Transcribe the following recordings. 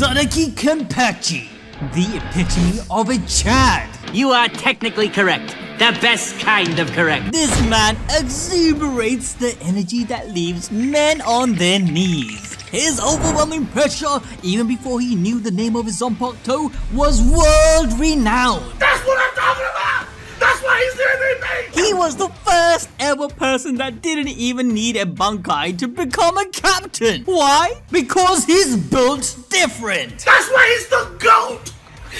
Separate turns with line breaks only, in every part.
Zaraki Kenpachi, the epitome of a Chad.
You are technically correct. The best kind of correct.
This man exuberates the energy that leaves men on their knees. His overwhelming pressure, even before he knew the name of his Zanpakuto, was world renowned.
That's what I'm talking about! That's why he's doing me!
He was the first ever person that didn't even need a Bankai to become a captain. Why? Because he's built different.
That's why he's the GOAT!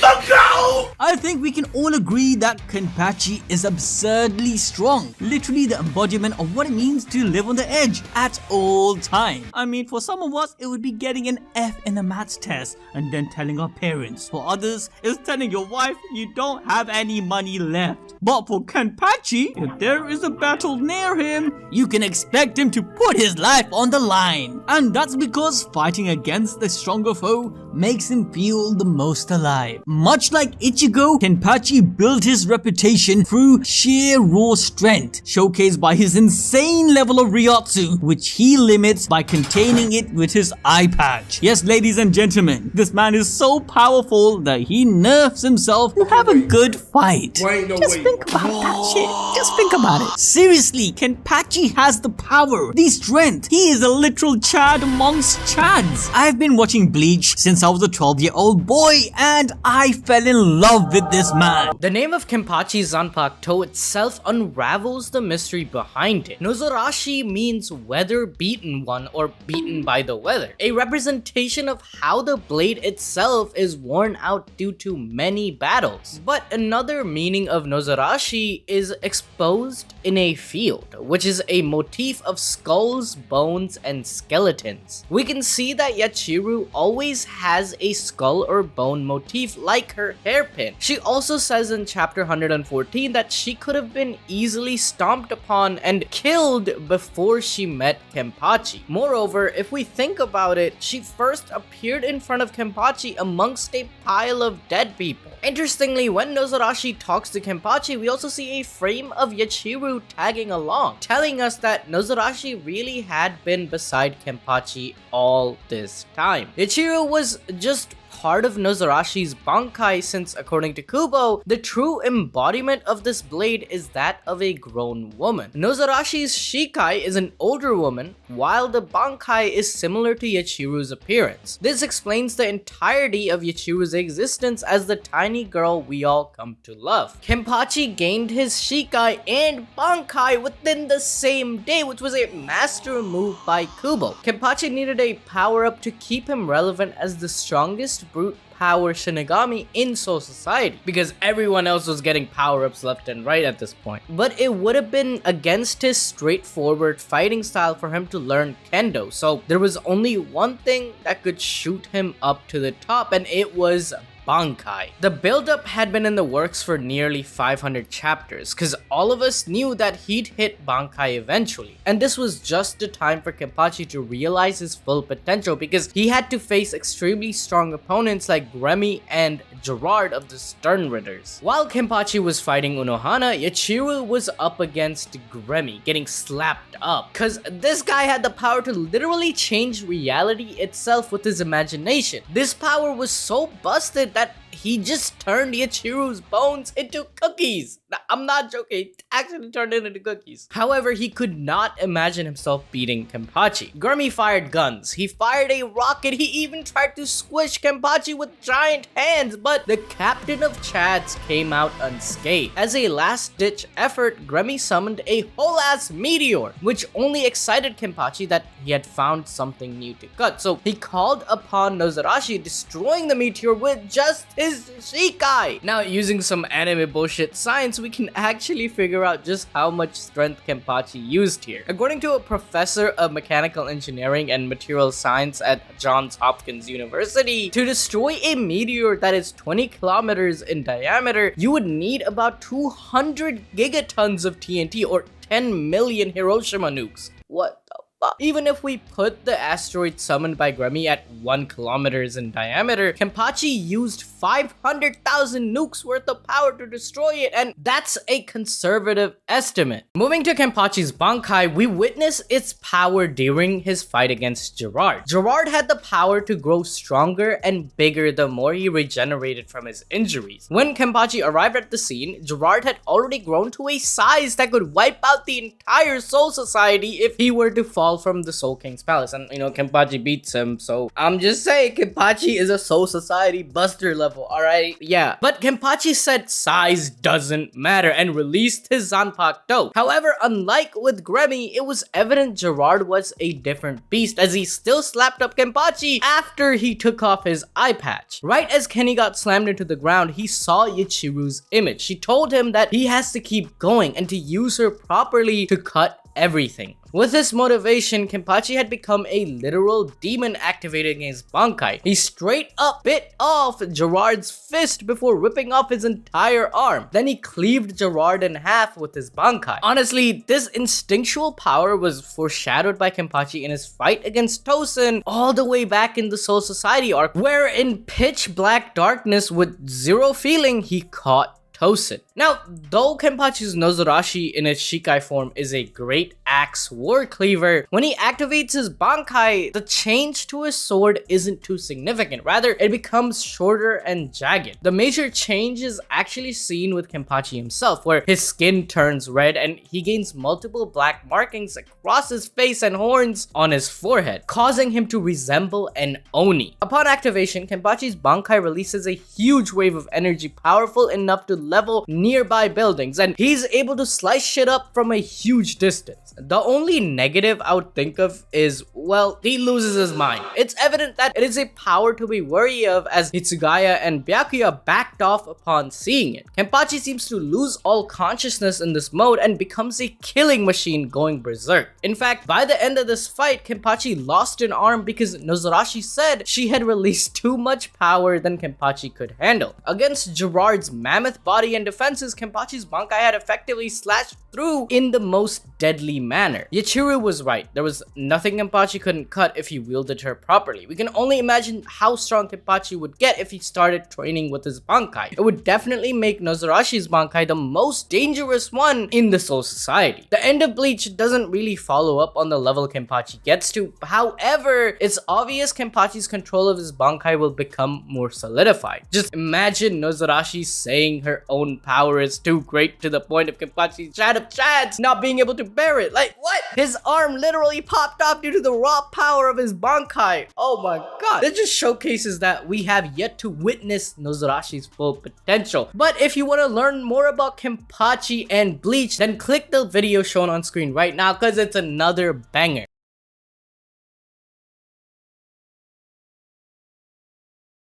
The GOAT!
I think we can all agree that Kenpachi is absurdly strong. Literally the embodiment of what it means to live on the edge at all times. I mean, for some of us, it would be getting an F in a maths test and then telling our parents. For others, it's telling your wife you don't have any money left. But for Kenpachi, if there is a battle near him, you can expect him to put his life on the line. And that's because fighting against the stronger foe makes him feel the most alive. Much like Ichigo, Kenpachi built his reputation through sheer raw strength, showcased by his insane level of Ryotsu, which he limits by containing it with his eye patch. Yes, ladies and gentlemen, this man is so powerful that he nerfs himself to have a good fight. Just think about that shit. Just think about it. Seriously, Kenpachi has the power, the strength. He is a literal Chad amongst Chads. I've been watching Bleach since I was a 12-year-old boy, and I fell in love with this man.
The name of Kenpachi Zanpakuto itself unravels the mystery behind it. Nozarashi means weather-beaten one or beaten by the weather, a representation of how the blade itself is worn out due to many battles. But another meaning of Nozarashi is exposed in a field, which is a motif of skulls, bones, and skeletons. We can see that Yachiru always has a skull or bone motif like her hairpin. She also says in chapter 114 that she could have been easily stomped upon and killed before she met Kenpachi. Moreover, if we think about it, she first appeared in front of Kenpachi amongst a pile of dead people. Interestingly, when Nozarashi talks to Kenpachi, we also see a frame of Yachiru tagging along, telling us that Nozarashi really had been beside Kenpachi all this time. Yachiru was just part of Nozarashi's Bankai since, according to Kubo, the true embodiment of this blade is that of a grown woman. Nozarashi's shikai is an older woman, while the Bankai is similar to Yachiru's appearance. This explains the entirety of Yachiru's existence as the tiny girl we all come to love. Kenpachi gained his shikai and Bankai within the same day, which was a master move by Kubo. Kenpachi needed a power-up to keep him relevant as the strongest brute power Shinigami in Soul Society, because everyone else was getting power-ups left and right at this point. But it would have been against his straightforward fighting style for him to learn Kendo, so there was only one thing that could shoot him up to the top, and it was Bankai. The build-up had been in the works for nearly 500 chapters, because all of us knew that he'd hit Bankai eventually. And this was just the time for Kenpachi to realize his full potential, because he had to face extremely strong opponents like Gremmy and Gerard of the Stern Ridders. While Kenpachi was fighting Unohana, Yachiru was up against Gremmy, getting slapped up, because this guy had the power to literally change reality itself with his imagination. This power was so busted that he just turned Yachiru's bones into cookies. I'm not joking, he actually turned it into cookies. However, he could not imagine himself beating Kenpachi. Gurmi fired guns, he fired a rocket, he even tried to squish Kenpachi with giant hands, but the captain of Chads came out unscathed. As a last-ditch effort, Gurmi summoned a whole-ass meteor, which only excited Kenpachi that he had found something new to cut. So he called upon Nozarashi, destroying the meteor with just his shikai. Now, using some anime bullshit science, we can actually figure out just how much strength Kenpachi used here. According to a professor of mechanical engineering and material science at Johns Hopkins University, to destroy a meteor that is 20 kilometers in diameter, you would need about 200 gigatons of TNT or 10 million Hiroshima nukes. What the But even if we put the asteroid summoned by Gremmy at 1 kilometers in diameter, Kenpachi used 500,000 nukes worth of power to destroy it, and that's a conservative estimate. Moving to Kenpachi's Bankai, we witness its power during his fight against Gerard. Gerard had the power to grow stronger and bigger the more he regenerated from his injuries. When Kenpachi arrived at the scene, Gerard had already grown to a size that could wipe out the entire Soul Society if he were to fall from the Soul King's palace. And Kenpachi beats him, so I'm just saying Kenpachi is a Soul Society buster level, alright? Yeah, but Kenpachi said size doesn't matter and released his Zanpakuto. However, unlike with Gremmy, it was evident Gerard was a different beast as he still slapped up Kenpachi after he took off his eye patch. Right as Kenny got slammed into the ground, he saw Ichiru's image. She told him that he has to keep going and to use her properly to cut everything. With this motivation, Kenpachi had become a literal demon activating his Bankai. He straight up bit off Gerard's fist before ripping off his entire arm. Then he cleaved Gerard in half with his Bankai. Honestly, this instinctual power was foreshadowed by Kenpachi in his fight against Tosen all the way back in the Soul Society arc, where in pitch black darkness with zero feeling, he caught Tosen. Now, though Kenpachi's Nozarashi in its shikai form is a great axe war cleaver, when he activates his Bankai, the change to his sword isn't too significant. Rather, it becomes shorter and jagged. The major change is actually seen with Kenpachi himself, where his skin turns red and he gains multiple black markings across his face and horns on his forehead, causing him to resemble an Oni. Upon activation, Kenpachi's Bankai releases a huge wave of energy powerful enough to level nearby buildings, and he's able to slice shit up from a huge distance. The only negative I would think of is, well, he loses his mind. It's evident that it is a power to be wary of, as Hitsugaya and Byakuya backed off upon seeing it. Kenpachi seems to lose all consciousness in this mode and becomes a killing machine going berserk. In fact, by the end of this fight, Kenpachi lost an arm because Nozarashi said she had released too much power than Kenpachi could handle. Against Gerard's mammoth body and defenses, Kenpachi's Bankai had effectively slashed through in the most deadly manner. Ichiru was right. There was nothing Kenpachi couldn't cut if he wielded her properly. We can only imagine how strong Kenpachi would get if he started training with his Bankai. It would definitely make Nozarashi's Bankai the most dangerous one in the Soul Society. The end of Bleach doesn't really follow up on the level Kenpachi gets to. However, it's obvious Kenpachi's control of his Bankai will become more solidified. Just imagine Nozarashi saying her own power is too great to the point of Kenpachi's chance not being able to bear it. Like, what? His arm literally popped off due to the raw power of his Bankai. Oh my god. That just showcases that we have yet to witness Nozarashi's full potential. But if you want to learn more about Kenpachi and Bleach, then click the video shown on screen right now because it's another banger.